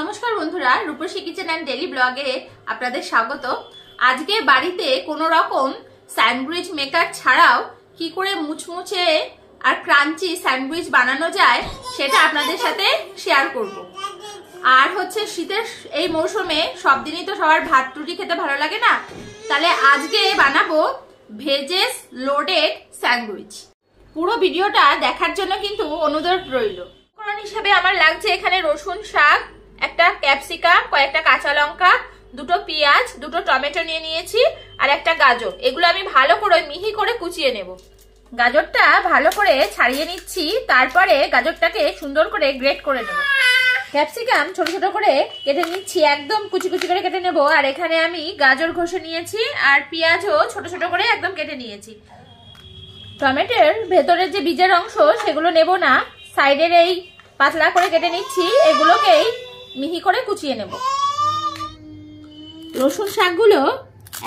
নমস্কার বন্ধুরা, রূপসী kitchen and daily ব্লগে আপনাদের স্বাগত। আজকে বাড়িতে কোনো রকম স্যান্ডউইচ মেকার ছাড়াও কি করে মুচমুচে আর ক্রাঞ্চি স্যান্ডউইচ বানানো যায় সেটা আপনাদের সাথে শেয়ার করব। আর হচ্ছে শীতের এই মৌসুমে সব দিনই তো সবার ভাত রুটি খেতে ভালো লাগে না, তাহলে আজকে বানাবো ভেজেস লোডেড স্যান্ডউইচ। পুরো ভিডিওটা দেখার জন্য কিন্তু অনুরোধ রইল। উপকরণ হিসাবে আমার লাগছে এখানে রসুন শাক, একটা ক্যাপসিকাম, কয়েকটা কাঁচা লঙ্কা, দুটো পেঁয়াজ, দুটো টমেটো নিয়ে নিয়েছি আর একটা গাজর। এগুলো আমি ভালো করে মিহি করে কুচিয়ে নেব। গাজরটা ভালো করে ছাড়িয়ে নিচ্ছি, তারপরে গাজরটাকে সুন্দর করে গ্রেট করে নেব। ক্যাপসিকাম ছোট ছোট করে কেটে নিচ্ছি, একদম কুচি কুচি করে কেটে নেব। আর এখানে আমি গাজর ঘষে নিয়েছি আর পেঁয়াজও ছোট ছোট করে একদম কেটে নিয়েছি। টমেটোর ভেতরের যে বীজের অংশ সেগুলো নেব না, সাইডের এই পাতলা করে কেটে নিচ্ছি, এগুলোকেই মিহি করে কুচিয়ে নেব। রসুন শাকগুলো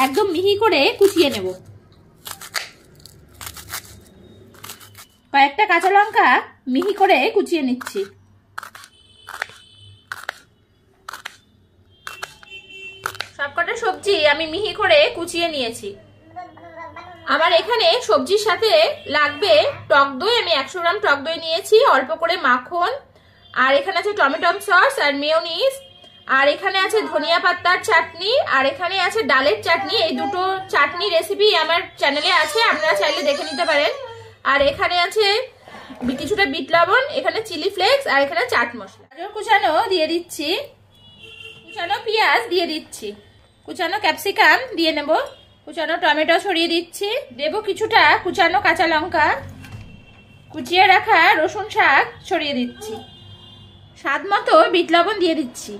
একদম মিহি করে কুচিয়ে নেব। কয়েকটা কাঁচা লঙ্কা মিহি করে কুচিয়ে নিচ্ছি। সবকটা সবজি আমি মিহি করে কুচিয়ে নিয়েছি। আমার এখানে সবজির সাথে লাগবে টক দই। আমি 100 গ্রাম টক দই নিয়েছি, অল্প করে মাখন, আর এখানে আছে টমেটো সস আর মেয়োনিজ, আর এখানে আছে ধনিয়া পাতার চাটনি, আর এখানে আছে ডালের চাটনি। এই দুটো চাটনি রেসিপি আমার চ্যানেলে আছে, আপনারা চাইলে দেখে নিতে পারেন। আর এখানে আছে কিছুটা বিট লবণ, এখানে চিলি ফ্লেক্স, আর এখানে চাট মশলা। গাজর কুচানো দিয়ে দিচ্ছি, কুচানো পেঁয়াজ দিয়ে দিচ্ছি, কুচানো ক্যাপসিকাম দিয়ে নেব, কুচানো টমেটো ছড়িয়ে দিচ্ছি, দেব কিছুটা কুচানো কাঁচা লঙ্কা, কুচিয়ে রাখা রসুন শাক ছড়িয়ে দিচ্ছি, স্বাদ মতো বিট লবণ দিয়ে দিচ্ছি।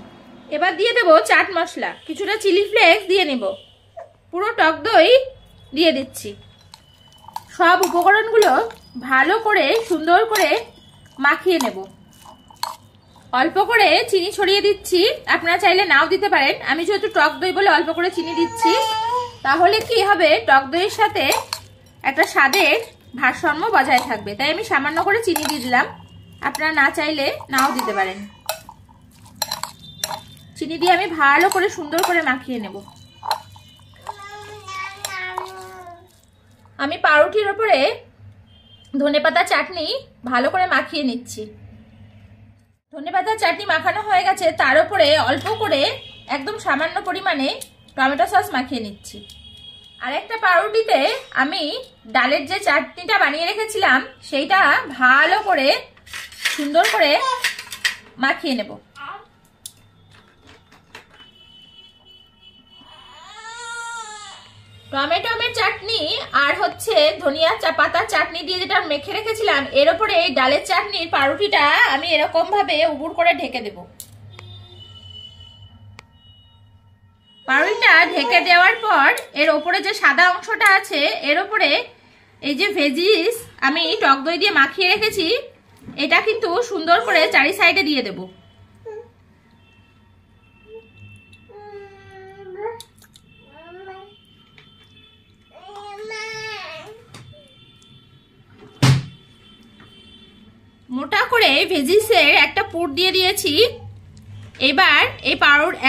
এবার দিয়ে দেব চাট মশলা, কিছুটা চিলি ফ্লেক্স দিয়ে নেব, পুরো টক দই দিয়ে দিচ্ছি। সব উপকরণগুলো ভালো করে সুন্দর করে মাখিয়ে নেব। অল্প করে চিনি ছড়িয়ে দিচ্ছি, আপনারা চাইলে নাও দিতে পারেন। আমি যেহেতু টক দই বলে অল্প করে চিনি দিচ্ছি, তাহলে কি হবে, টক দইয়ের সাথে একটা স্বাদের ভারসাম্য বজায় থাকবে, তাই আমি সামান্য করে চিনি দিয়ে দিলাম। আপনারা না চাইলে নাও দিতে পারেন। চিনি দিয়ে আমি ভালো করে সুন্দর করে মাখিয়ে নেব। আমি পাউরুটির ওপরে ধনেপাতা চাটনি ভালো করে মাখিয়ে নিচ্ছি। ধনেপাতা চাটনি মাখানো হয়ে গেছে, তার উপরে অল্প করে একদম সামান্য পরিমাণে টমেটো সস মাখিয়ে নিচ্ছি। আর একটা পাউরুটিতে আমি ডালের যে চাটনিটা বানিয়ে রেখেছিলাম সেইটা ভালো করে সুন্দর করে মাখিয়ে নেব। টমেটোমের চাটনি আর হচ্ছে ধনিয়া পাতার চাটনি দিয়ে যেটা মেখে রেখেছিলাম, এর উপরে এই ডালের চাটনির পাউরুটিটা আমি এরকম ভাবে উবুড় করে ঢেকে দেব। পাউরুটিটা ঢেকে দেওয়ার পর এর ওপরে যে সাদা অংশটা আছে এর ওপরে এই যে ভেজিস আমি টক দই দিয়ে মাখিয়ে রেখেছি, এটা কিন্তু সুন্দর করে চারি সাইডে দিয়ে দেব। মোটা করে ভেজিসের একটা পুর দিয়ে দিয়েছি। এবার এই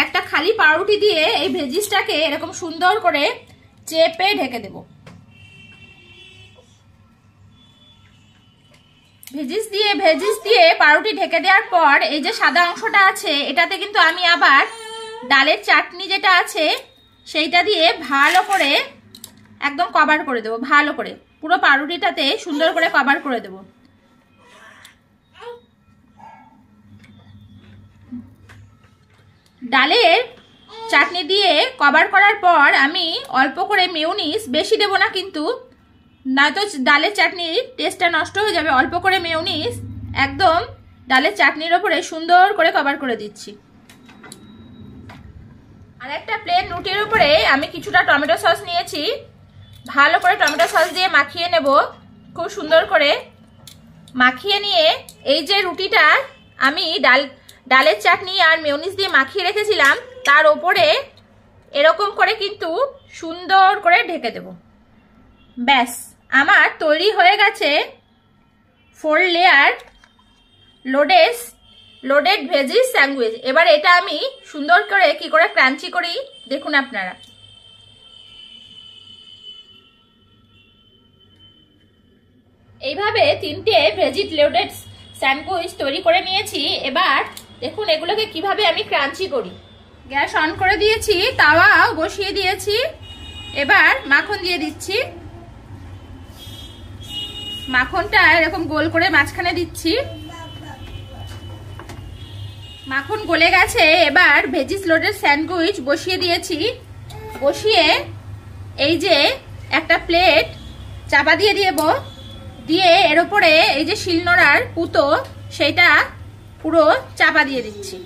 একটা খালি পাউরুটি দিয়ে এই ভেজিসটাকে এরকম সুন্দর করে চেপে ঢেকে দেব। ভেজিস দিয়ে পাউরুটি ঢেকে দেওয়ার পর এই যে সাদা অংশটা আছে এটাতে কিন্তু আমি আবার ডালের চাটনি যেটা আছে সেইটা দিয়ে ভালো করে একদম কভার করে দেব। ভালো করে পুরো পাউরুটিটাতে সুন্দর করে কভার করে দেব। ডালের চাটনি দিয়ে কভার করার পর আমি অল্প করে মেয়োনিজ, বেশি দেব না কিন্তু, নয়তো ডালের চাটনির টেস্টটা নষ্ট হয়ে যাবে। অল্প করে মেয়োনিজ একদম ডালের চাটনির ওপরে সুন্দর করে কভার করে দিচ্ছি। আর একটা প্লেন রুটির উপরে আমি কিছুটা টমেটো সস নিয়েছি, ভালো করে টমেটো সস দিয়ে মাখিয়ে নেব। খুব সুন্দর করে মাখিয়ে নিয়ে এই যে রুটিটা আমি ডালের চাটনি আর মেয়োনিজ দিয়ে মাখিয়ে রেখেছিলাম তার ওপরে এরকম করে কিন্তু সুন্দর করে ঢেকে দেব। ব্যাস, আমার তৈরি হয়ে গেছে 4 layer loaded loaded veggies sandwich. এবার এটা আমি সুন্দর করে কি করে ক্রাঞ্চি করি দেখুন আপনারা। এইভাবে 3টে ভেজিস লোডেড স্যান্ডউইচ তৈরি করে নিয়েছি। এবার দেখুন এগুলোকে কিভাবে আমি ক্রাঞ্চি করি। গ্যাস অন করে দিয়েছি, তাওয়াও বসিয়ে দিয়েছি। এবার মাখন দিয়ে দিচ্ছি। মাখনটা এরকম গোল করে মাঝখানে দিচ্ছি। মাখন গলে গেছে। এবার ভেজিস লোডেড স্যান্ডউইচ বসিয়ে দিয়েছি। বসিয়ে এই যে একটা প্লেট চাপা দিয়ে দেব, দিয়ে এর উপরে এই যে শিলনোড়ার পুতো সেটা পুরো চাপা দিয়ে দিচ্ছি।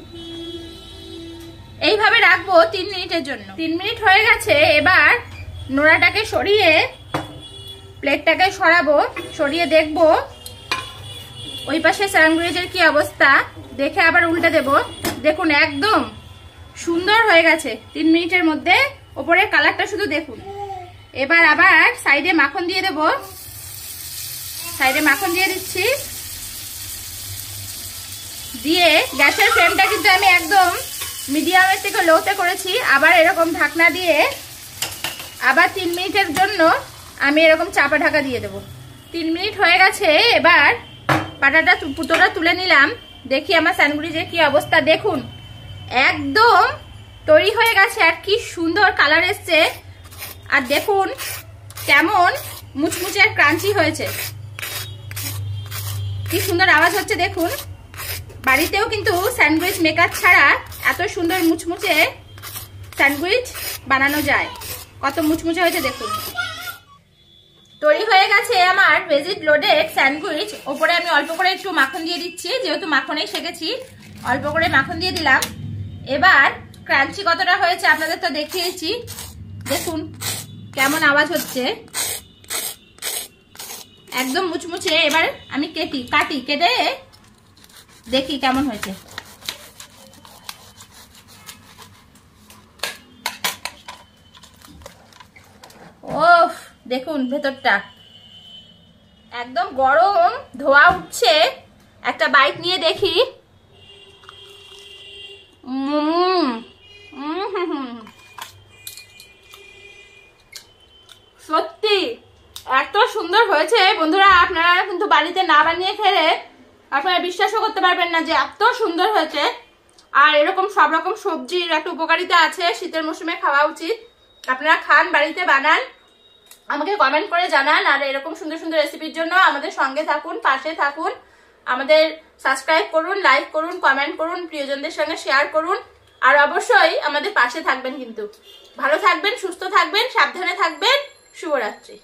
এইভাবে রাখবো 3 মিনিটের জন্য। 3 মিনিট হয়ে গেছে। এবার নোড়াটাকে সরিয়ে প্লেটটাকে সরাবো, সরিয়ে দেখবো ওই পাশে স্যান্ডউইচের কি অবস্থা, দেখে আবার উল্টে দেব। দেখুন একদম সুন্দর হয়ে গেছে 3 মিনিটের মধ্যে। ওপরের কালারটা শুধু দেখুন। এবার আবার সাইডে মাখন দিয়ে দেব। সাইডে মাখন দিয়ে দিচ্ছি। দিয়ে গ্যাসের ফ্লেমটা কিন্তু আমি একদম মিডিয়ামের থেকে লোতে করেছি। আবার এরকম ঢাকনা দিয়ে আবার 3 মিনিটের জন্য আমি এরকম চাপা ঢাকা দিয়ে দেব। 3 মিনিট হয়ে গেছে। এবার পাটাটা পুতোটা তুলে নিলাম। দেখি আমার স্যান্ডউইচের কি অবস্থা। দেখুন একদম তৈরি হয়ে গেছে। আর কি সুন্দর কালার এসছে। আর দেখুন কেমন মুচমুচে আর ক্রাঞ্চি হয়েছে। কি সুন্দর আওয়াজ হচ্ছে দেখুন। বাড়িতেও কিন্তু স্যান্ডউইচ মেকার ছাড়া এত সুন্দর মুচমুচে স্যান্ডউইচ বানানো যায়। কত মুচমুচে হয়েছে দেখুন। তৈরি হয়ে গেছে আমার ভেজিস লোডেড স্যান্ডউইচ। ওপরে আমি অল্প করে একটু মাখন দিয়ে দিচ্ছি, যেহেতু মাখনেই শেখেছি অল্প করে মাখন দিয়ে দিলাম। এবার ক্রাঞ্চি কতটা হয়েছে আপনাদের তো দেখিয়েছি। দেখুন কেমন আওয়াজ হচ্ছে, একদম মুচমুচে। এবার আমি কেটে দেখি কেমন হয়েছে। ওফ দেখুন ভেতরটা একদম গরম, ধোয়া উঠছে। একটা বাইট নিয়ে দেখি। সত্যি এত সুন্দর হয়েছে বন্ধুরা। আপনারা কিন্তু বাড়িতে না বানিয়ে খেলে আপনারা বিশ্বাসও করতে পারবেন না যে এত সুন্দর হয়েছে। আর এরকম সব রকম সবজির একটা উপকারিতা আছে, শীতের মৌসুমে খাওয়া উচিত। আপনারা খান, বাড়িতে বানান, আমাকে কমেন্ট করে জানান। আর এরকম সুন্দর সুন্দর রেসিপির জন্য আমাদের সঙ্গে থাকুন, পাশে থাকুন। আমাদের সাবস্ক্রাইব করুন, লাইক করুন, কমেন্ট করুন, প্রিয়জনদের সঙ্গে শেয়ার করুন। আর অবশ্যই আমাদের পাশে থাকবেন কিন্তু। ভালো থাকবেন, সুস্থ থাকবেন, সাবধানে থাকবেন। শুভরাত্রি।